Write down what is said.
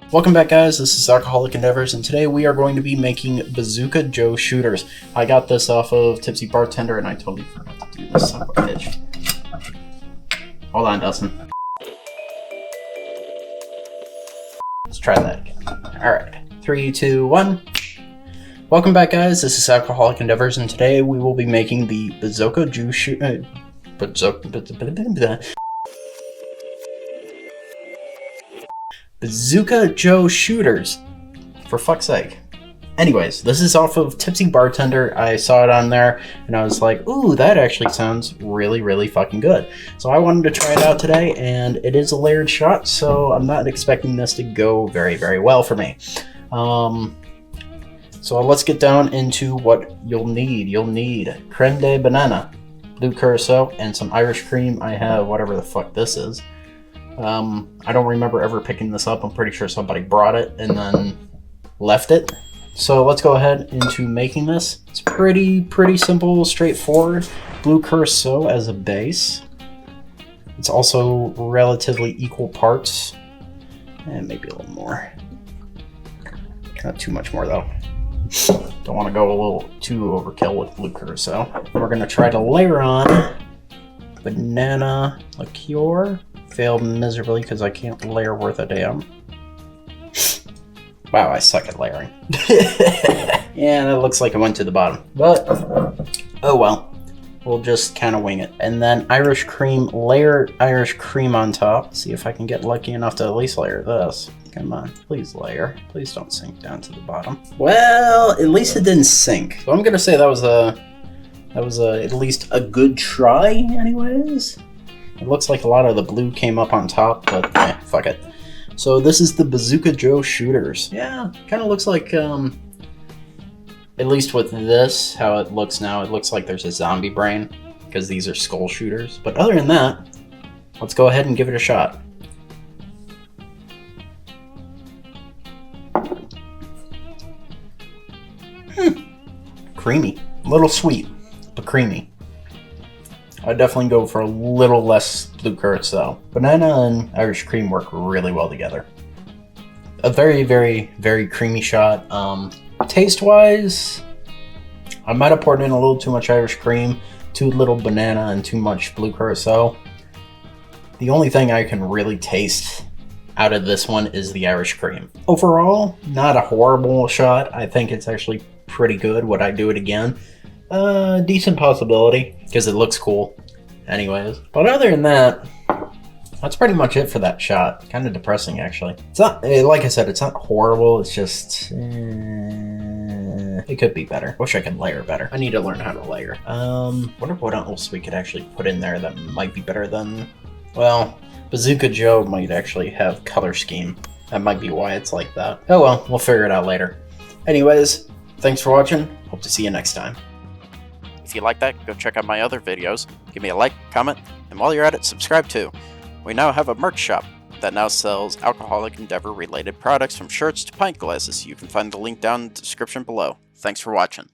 Welcome back, guys. This is Alcoholic Endeavors, and today we are going to be making Bazooka Joe Shooters. I got this off of Tipsy Bartender, and I totally forgot to do this son of a bitch. Hold on, Dustin. Let's try that again. Alright. 3, 2, 1. Welcome back, guys. This is Alcoholic Endeavors, and today we will be making the Bazooka Joe Shooter. Bazooka Joe Shooters. For fuck's sake. Anyways, this is off of Tipsy Bartender. I saw it on there, and I was like, ooh, that actually sounds really, really fucking good. So I wanted to try it out today, and it is a layered shot, so I'm not expecting this to go very, very well for me. So let's get down into what you'll need. You'll need creme de banana, blue curacao, and some Irish cream. I have whatever the fuck this is. I don't remember ever picking this up. I'm pretty sure somebody brought it and then left it. So let's go ahead into making this. It's pretty simple, straightforward. Blue curacao as a base. It's also relatively equal parts. And maybe a little more. Not too much more though. Don't want to go a little too overkill with blue curacao. We're going to try to layer on banana liqueur. Failed miserably because I can't layer worth a damn. Wow, I suck at layering. Yeah, that looks like it went to the bottom. But, oh well. We'll just kind of wing it. And then Irish cream, layer Irish cream on top. See if I can get lucky enough to at least layer this. Come on, please layer. Please don't sink down to the bottom. Well, at least it didn't sink. So I'm gonna say that was at least a good try, anyways. It looks like a lot of the blue came up on top, but fuck it. So this is the Bazooka Joe Shooters. Yeah, kind of looks like, at least with this, how it looks now, it looks like there's a zombie brain, because these are skull shooters. But other than that, let's go ahead and give it a shot. Creamy. A little sweet, but creamy. I'd definitely go for a little less blue curacao. Banana and Irish cream work really well together. A very, very, very creamy shot. Taste-wise, I might have poured in a little too much Irish cream, too little banana, and too much blue curacao. The only thing I can really taste out of this one is the Irish cream. Overall, not a horrible shot. I think it's actually pretty good. Would I do it again? Decent possibility, because it looks cool anyways. But other than that, that's pretty much it for that shot. Kind of depressing, actually. It's not, like I said, it's not horrible. It's just, it could be better. Wish I could layer better. I need to learn how to layer. Wonder what else we could actually put in there that might be better than, well, Bazooka Joe might actually have color scheme. That might be why it's like that. Oh well, we'll figure it out later. Anyways, thanks for watching. Hope to see you next time. If you like that, go check out my other videos. Give me a like, comment, and while you're at it, subscribe too. We now have a merch shop that now sells Alcoholic Endeavor related products from shirts to pint glasses. You can find the link down in the description below. Thanks for watching.